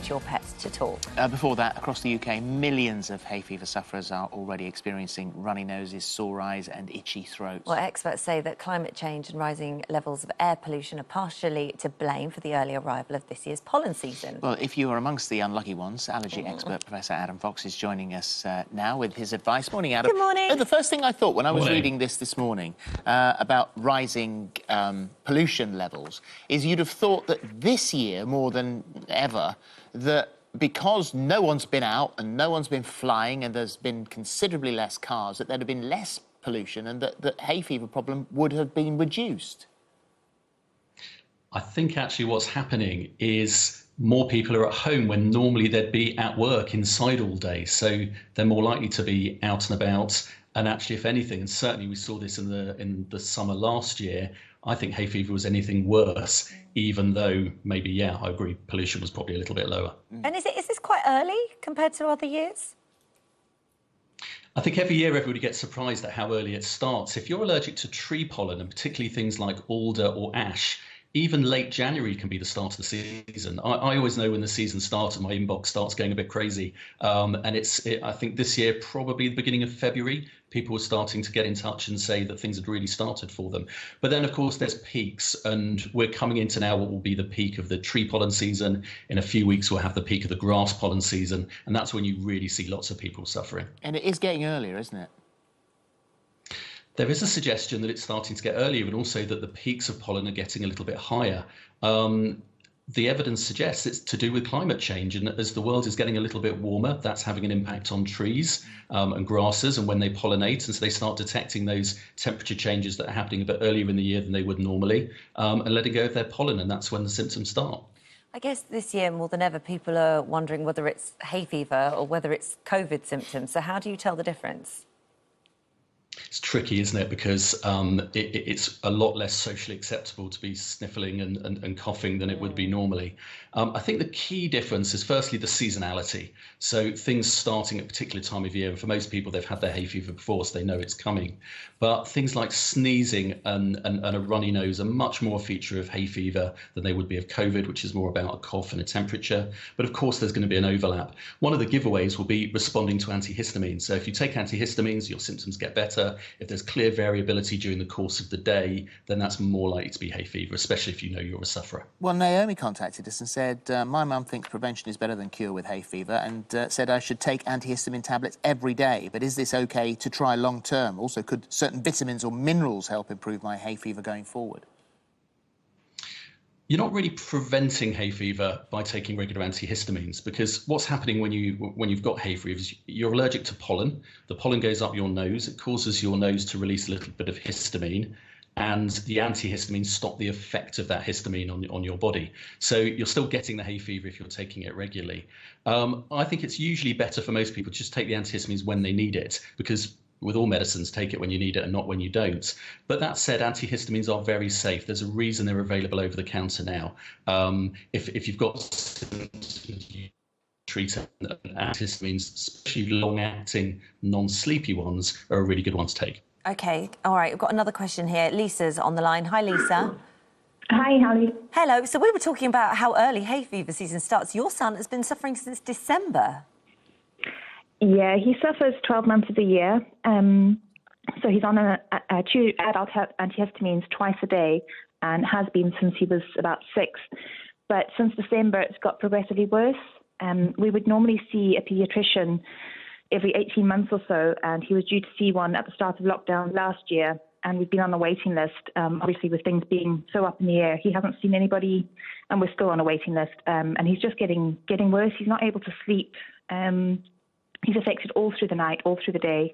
teach your pets to talk. Before that, across the UK, millions of hay fever sufferers are already experiencing runny noses, sore eyes and itchy throats. Well, experts say that climate change and rising levels of air pollution are partially to blame for the early arrival of this year's pollen season. Well, if you are amongst the unlucky ones, allergy expert Professor Adam Fox is joining us now with his advice. Morning, Adam. Good morning. The first thing I thought when I was reading this morning about rising pollution levels is you'd have thought that this year, more than ever, that because no one's been out and no one's been flying and there's been considerably less cars, that there'd have been less pollution and that the hay fever problem would have been reduced. I think actually what's happening is more people are at home when normally they'd be at work inside all day. So they're more likely to be out and about. And actually, if anything, and certainly we saw this in the summer last year, I think hay fever was anything worse, even though maybe, yeah, I agree, pollution was probably a little bit lower. And is this quite early compared to other years? I think every year everybody gets surprised at how early it starts. If you're allergic to tree pollen, and particularly things like alder or ash, even late January can be the start of the season. I always know when the season starts and my inbox starts going a bit crazy. And I think this year, probably the beginning of February, people were starting to get in touch and say that things had really started for them. But then, of course, there's peaks, and we're coming into now what will be the peak of the tree pollen season. In a few weeks, we'll have the peak of the grass pollen season, and that's when you really see lots of people suffering. And it is getting earlier, isn't it? There is a suggestion that it's starting to get earlier, and also that the peaks of pollen are getting a little bit higher. The evidence suggests it's to do with climate change, and as the world is getting a little bit warmer, that's having an impact on trees and grasses and when they pollinate, and so they start detecting those temperature changes that are happening a bit earlier in the year than they would normally, and letting go of their pollen, and that's when the symptoms start. I guess this year, more than ever, people are wondering whether it's hay fever or whether it's COVID symptoms. So how do you tell the difference? It's tricky, isn't it? Because it's a lot less socially acceptable to be sniffling and coughing than it would be normally. I think the key difference is firstly the seasonality. So things starting at a particular time of year, and for most people they've had their hay fever before, so they know it's coming. But things like sneezing and a runny nose are much more a feature of hay fever than they would be of COVID, which is more about a cough and a temperature. But of course there's going to be an overlap. One of the giveaways will be responding to antihistamines. So if you take antihistamines, your symptoms get better. If there's clear variability during the course of the day, then that's more likely to be hay fever, especially if you know you're a sufferer. Well, Naomi contacted us and said, my mum thinks prevention is better than cure with hay fever, and said I should take antihistamine tablets every day. But is this OK to try long term? Also, could certain vitamins or minerals help improve my hay fever going forward? You're not really preventing hay fever by taking regular antihistamines, because what's happening when you've got hay fever is you're allergic to pollen. The pollen goes up your nose. It causes your nose to release a little bit of histamine, and the antihistamines stop the effect of that histamine on your body. So you're still getting the hay fever if you're taking it regularly. I think it's usually better for most people to just take the antihistamines when they need it, because with all medicines, take it when you need it and not when you don't. But that said, antihistamines are very safe. There's a reason they're available over the counter now. If you've got symptoms, you treat it. Antihistamines, especially long-acting, non-sleepy ones, are a really good one to take. OK, all right, we've got another question here. Lisa's on the line. Hi, Lisa. Hi, Holly. Hello. So we were talking about how early hay fever season starts. Your son has been suffering since December. Yeah, he suffers 12 months of the year. So he's on two adult antihistamines twice a day and has been since he was about 6. But since December, it's got progressively worse. We would normally see a paediatrician every 18 months or so, and he was due to see one at the start of lockdown last year, and we've been on the waiting list. Obviously, with things being so up in the air, he hasn't seen anybody, and we're still on a waiting list. And he's just getting worse. He's not able to sleep. He's affected all through the night, all through the day,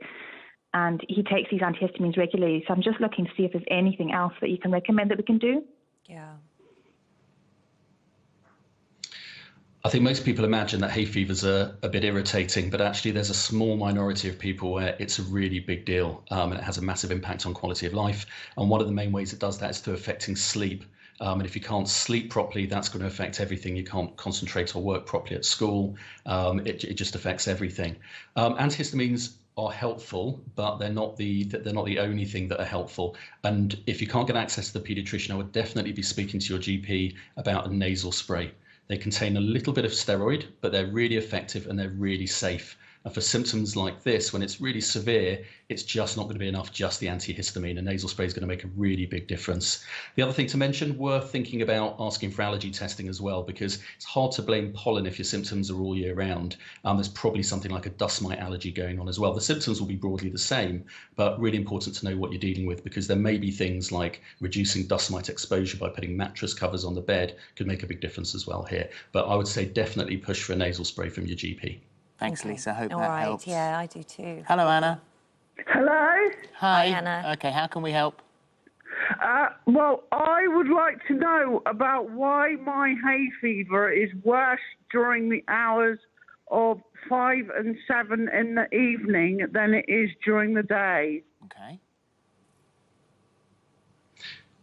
and he takes these antihistamines regularly. So I'm just looking to see if there's anything else that you can recommend that we can do. Yeah. I think most people imagine that hay fevers are a bit irritating, but actually there's a small minority of people where it's a really big deal, and it has a massive impact on quality of life. And one of the main ways it does that is through affecting sleep. And if you can't sleep properly, that's going to affect everything. You can't concentrate or work properly at school. It just affects everything. Antihistamines are helpful, but they're not the only thing that are helpful. And if you can't get access to the paediatrician, I would definitely be speaking to your GP about a nasal spray. They contain a little bit of steroid, but they're really effective and they're really safe. And for symptoms like this, when it's really severe, it's just not going to be enough, just the antihistamine. A nasal spray is going to make a really big difference. The other thing to mention, worth thinking about asking for allergy testing as well, because it's hard to blame pollen if your symptoms are all year round. There's probably something like a dust mite allergy going on as well. The symptoms will be broadly the same, but really important to know what you're dealing with, because there may be things like reducing dust mite exposure by putting mattress covers on the bed could make a big difference as well here. But I would say definitely push for a nasal spray from your GP. Thanks, Okay. Lisa. Hope All that right. helps. Yeah, I do too. Hello, Anna. Hello? Hi. Anna. OK, how can we help? Well, I would like to know about why my hay fever is worse during the hours of 5 and 7 in the evening than it is during the day. OK.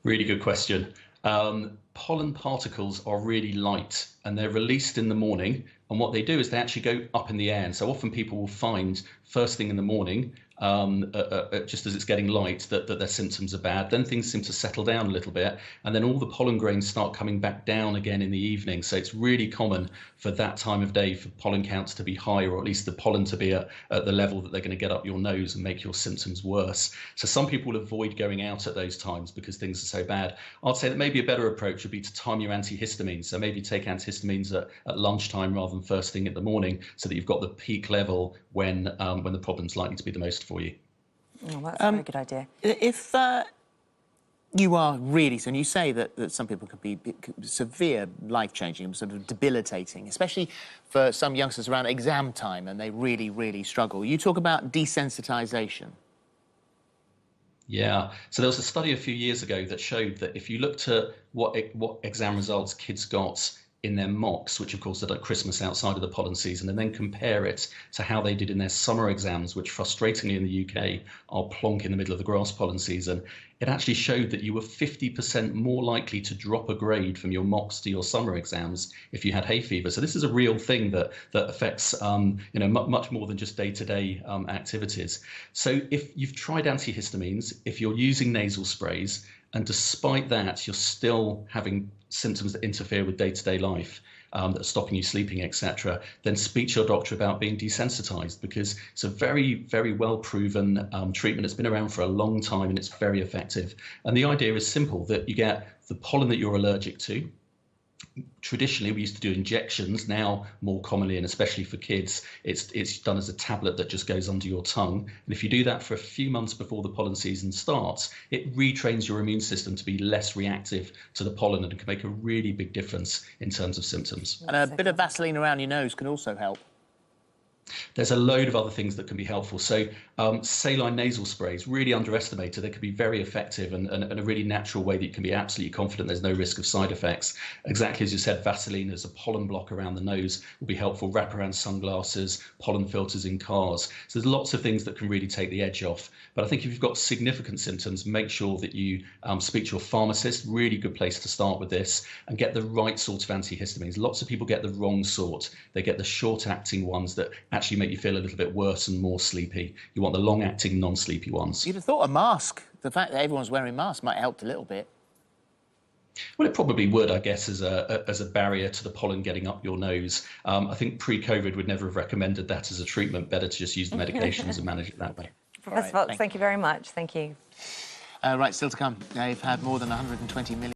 Really good question. Pollen particles are really light and they're released in the morning. And what they do is they actually go up in the air. And so often people will find first thing in the morning, just as it's getting light, that their symptoms are bad. Then things seem to settle down a little bit. And then all the pollen grains start coming back down again in the evening. So it's really common for that time of day for pollen counts to be higher, or at least the pollen to be at the level that they're going to get up your nose and make your symptoms worse. So some people will avoid going out at those times because things are so bad. I'd say that maybe a better approach would be to time your antihistamines. So maybe take antihistamines at lunchtime rather than first thing in the morning, so that you've got the peak level when the problem's likely to be the most for you. Oh, that's a very good idea. If you are really, and you say that some people could be severe, life-changing, sort of debilitating, especially for some youngsters around exam time, and they really, really struggle. You talk about desensitization. Yeah, so there was a study a few years ago that showed that if you looked at what exam results kids got in their mocks, which of course are at Christmas outside of the pollen season, and then compare it to how they did in their summer exams, which frustratingly in the UK are plonk in the middle of the grass pollen season, it actually showed that you were 50% more likely to drop a grade from your mocks to your summer exams if you had hay fever. So this is a real thing that affects much more than just day-to-day activities. So if you've tried antihistamines, if you're using nasal sprays, and despite that, you're still having symptoms that interfere with day-to-day life, that are stopping you sleeping, etc., then speak to your doctor about being desensitized, because it's a very, very well-proven treatment. It's been around for a long time and it's very effective. And the idea is simple, that you get the pollen that you're allergic to. Traditionally, we used to do injections. Now, more commonly, and especially for kids, it's done as a tablet that just goes under your tongue. And if you do that for a few months before the pollen season starts, it retrains your immune system to be less reactive to the pollen, and can make a really big difference in terms of symptoms. And a bit of Vaseline around your nose can also help. There's a load of other things that can be helpful. So saline nasal sprays, really underestimated. They can be very effective and a really natural way that you can be absolutely confident there's no risk of side effects. Exactly as you said, Vaseline as a pollen block around the nose will be helpful. Wraparound sunglasses, pollen filters in cars. So there's lots of things that can really take the edge off. But I think if you've got significant symptoms, make sure that you speak to your pharmacist. Really good place to start with this, and get the right sort of antihistamines. Lots of people get the wrong sort. They get the short-acting ones that actually make you feel a little bit worse and more sleepy. You want the long-acting, non-sleepy ones. You'd have thought a mask, the fact that everyone's wearing masks, might have helped a little bit. Well, it probably would, I guess, as a barrier to the pollen getting up your nose. I think pre-COVID would never have recommended that as a treatment. Better to just use the medications and manage it that way. Professor Fox, thank you very much. Thank you. Right, still to come. They've had more than 120 million.